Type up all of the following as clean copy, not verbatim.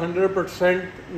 100%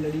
LED